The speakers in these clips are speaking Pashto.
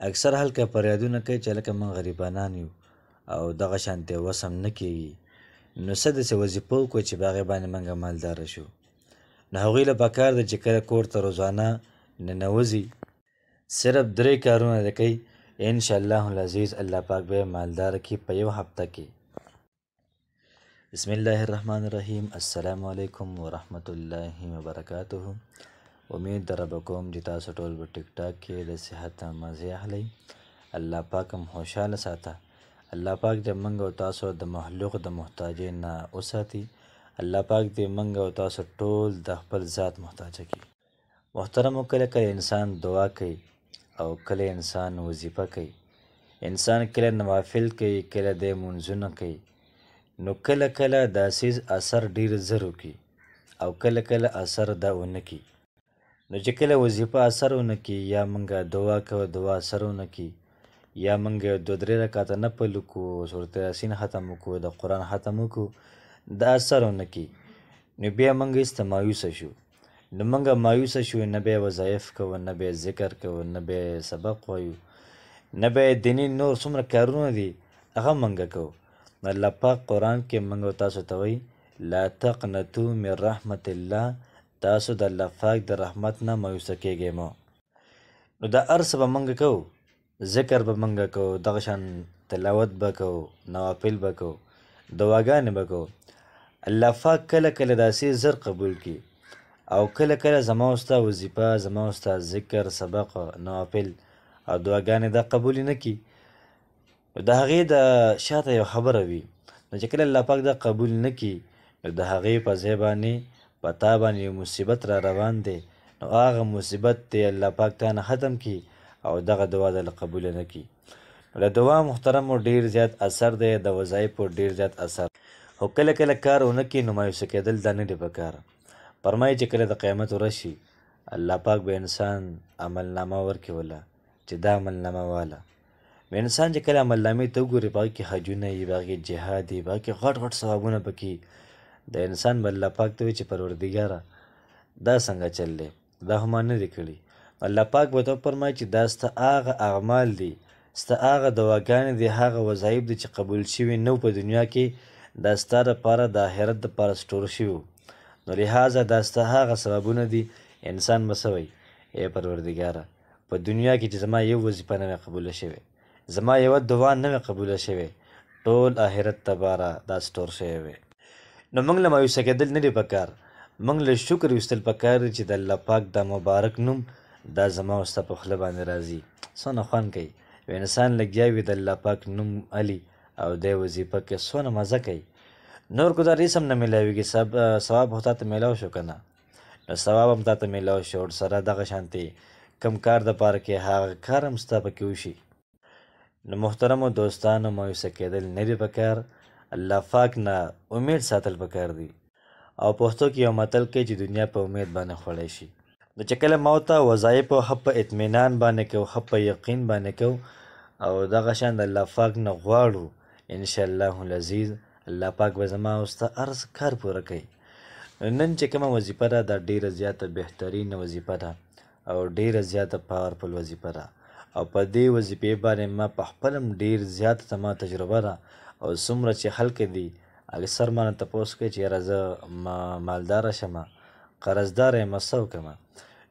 اکثر خلک فریادونه کوي چې لکه موږ غریبانان یو او دغه شانتې وس هم نه کېږي، نو څه داسې وظیفه وکړو چې په هغې باندې موږ مالداره شو. نو هغوی له پکار ده چې کله کور ته روزانه ننوځي صرف 3 کارونه د کوي، انشاءالله العزیز الله پاک به یې مالداره کړي په یو هفته کې. بسم الله الرحمن الرحیم. السلام علیکم ورحمت الله وبرکاته. امید در به کوم چې تاسو ټول په ټیک ټاک کې د صحت مزې اخلئ. الله پاک هم خوشحاله ساته. الله پاک دې موږ او تاسو د مخلوق د محتاجۍ نه وساتي. الله پاک دې موږ او تاسو ټول د خپل ذات محتاجه کړي. محترمو، کله کله انسان دعا کوي او کله انسان وظیفه کوي. انسان کله نوافل کوي، کله د منځونه کوي. نو کله کله دا سیز اثر ډیر زر وکړي او کله کله اثر دا ونه کړي. نو چې کله وظیفه اثر ونه کړي یا موږ دعا کوو دعا اثر ونه کړي یا موږ 2-3 رکعاته نفل وکړو، سورت یاسین ختم وکړو، د قرآن ختم وکړو، دا اثر ونه کړي، نو بیا موږ هېڅ مایوسه شو. نو موږ مایوسه شو، نه به وظایف کوو، نه به ذکر کوو، نه به سبق وایو، نه به دیني نور څومره کارونه دي هغه موږ کوو. نو الله پاک قرآن کې موږ تاسو ته وایي لا تقنطوا من رحمت الله، تاسو د الله پاک د رحمت نه مایوسه کېږئ مه. نو دا هر څه به موږ کوو، ذکر به موږ کوو، دغه شان تلاوت به کوو، نوافل به کوو، دعاګانې به کوو. الله پاک کله کله داسې زر قبول کړي او کله کله زما او ستا وظیفه، زما او ستا ذکر، سبق، نوافل او دعاګانې دا قبول نه کړي. د هغې د شاته یو خبره وي، نو چې کله الله پاک دا قبول نه کړي نو د هغې په ځای باندې په تا باندې یو مصیبت را روان دی. نو هغه مصیبت دی الله پاک تا نه ختم کړي او دغه دعا دله قبوله نه کړي. نو د دعا محترمو ډېر زیات اثر دی، د وظایفو ډېر زیات اثر. خو کله کله کار ونه کړي نو مایوسه کېدل دا نه دي په کار. فرمایي چې کله د قیامت ورځ شي الله پاک به انسان عملنامه ورکړي چې دا عملنامه واله. نو انسان چې کله عملنامې ته وګوري په هغې کې حجونه وي، په هغې کې جهاد وي، په هغې کې غټ غټ ثوابونه پکې، د انسان به الله پاک ته وایي چې پروردګاره دا څنګه چل دی، دا خو ما نه دي کړي. الله پاک به ته وفرمایي چې دا ستا هغه اعمال دي، ستا هغه دعاګانې دي، هغه وظایف دي چې قبول شوي نه په دنیا کې، دا ستا دپاره د آخرت دپاره سټور شوي. نو لحاظه دا ستا هغه ثوابونه دي. انسان به څه وایي، ای پروردګاره په دنیا کې چې زما یو وظیفه نه وی قبوله شوې، زما یوه دعا نه وی قبوله شوې، ټول آخرت تباره دا سټور شوی وی. نو موږ له مایوسه کېدل نه دي په کار، موږ له شکر ویستل په کار دی چې د الله پاک دا مبارک نوم دا زما او ستا په خوله باندې راځي. څونه خوند کوي یو انسان لګیا وي د الله پاک نوم علي او دی وظیفه کوي، څونه مزه کوي. نور کو دا ریس هم نه میلاویږي، ثواب خو تا ته میلاو شو که نه، نو ثواب هم تا ته میلاو شو، ورسره دغه شانتې کم کار دپاره کې هغه کار هم ستا پکې وشي. نو محترمو دوستانو، مایوسه کېدل نه دي په کار، الله پاک نه امید ساتل پکار دی. او پښتو کې یو متل کوي چې دنیا په امید باندې خوړی شي. نو چې کله ما ته وظایفو ښه په اطمینان باندې کوو، ښه په یقین باندې کوو او دغه شان د الله پاک نه غواړو، انشاءالله العزیز الله پاک به زما او ستا هر کار پوره کوي. نن چې کومه وظیفه ده دا ډېره زیاته بهترینه وظیفه ده او ډېره زیاته پاورفل وظیفه ده او په دې وظیفې باندې ما په خپل هم ډېر زیاته زما تجربه ده او څومره چې خلک دي اکثر ما نه تپوس کوي چې یاره زه مالداره شمه، قرضداره یم، څه وکړمه.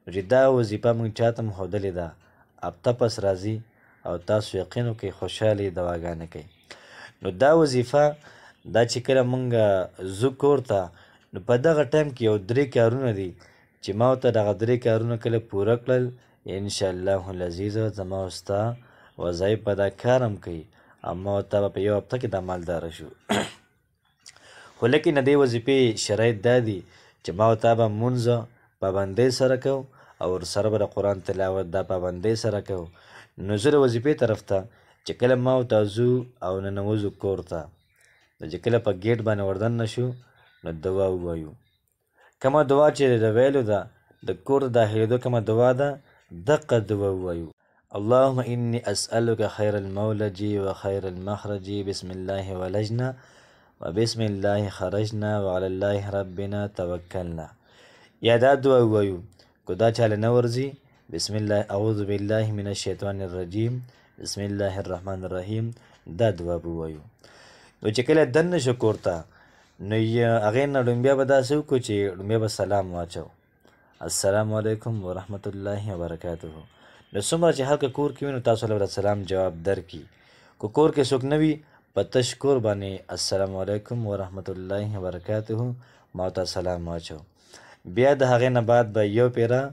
نو چې دا وظیفه موږ چاته هم ښودلې ده، هفته پس راځي او تاسو یقین وکړئ خوشحالې دواګانې کوي. نو دا وظیفه دا چې کله موږ ځو کور ته، نو په دغه ټایم کې یو 3 کارونه دي چې ما ورته دغه 3 کارونه کله پوره کړل، انشاءالله العزیز زما او ستا وظایف به دا کار هم کوي او ما ورته به په یو هفته کې دا مالداره شو. خو لیکن د دې وظیفې شرایط دا دي چې ما ورته به مونځ پابندۍ سره کوو او ورسره به د قرآن تلاوت دا پابندۍ سره کوو. نو زه د وظیفې طرف ته چې کله ما ورته ځو او ننوځو کور ته، نو چې کله په ګیټ باندې وردننه شو نو دعا ووایو. کومه دعا چې د ویلو ده د کور د داخلېدو کومه دعا ده دقه دعا ووایو. اللهم انی اسألک خیر المولج و خیر المخرج، بسم الله ولجنا وبسم الله خرجنا وعلى الله ربنا توکلنا. یا دا دعا ووایو، که دا چاله نه ورځي بسم الله اعوذ بالله من الشیطان الرجیم بسم الله الرحمن الرحیم دا دعا به ووایو. نو چې کله دننه شو کور ته نو هغې نه ډومبیا به داسې وکړو چې ډومبیا به سلام واچو، السلام علیکم ورحمت الله وبرکاته. نو څومره چې هلکه کور کې وي نو تاسو له سلام جواب درکړي. که کور کې څوک نه وي په تش کور باندې السلام علیکم ورحمت الله وبرکاته ما ته سلام واچو. بیا د هغې نه بعد به یو پیره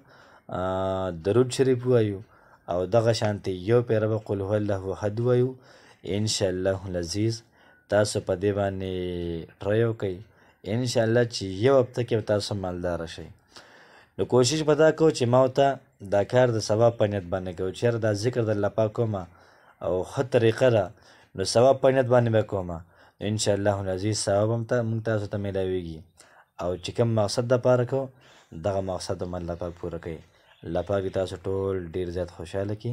درود شریف ووایو او دغه شانتې یو پیره به قل هو الله احد ووایو. انشاءالله العزیز تاسو په دې باندې ټرای وکئ، انشاءالله چې یو هفته کې به تاسو مالداره شئ. نو کوشش به دا کوو چې ما ورته دا کار د ثواب په نیت باندې کوو، چېرې دا ذکر د الله پاک کومه او ښه طریقه ده نو ثواب په نیت باندې به کومه، انشاءالله العزیز ثواب هم موږ تاسو ته میلاویږي. او چې کوم مقصد دپاره کوو دغه مقصد هم الله پاک پوره کوي. الله پاک تاسو ټول ډېر زیات خوشحاله کړي.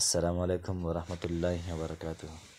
السلام علیکم ورحمت الله وبرکاته.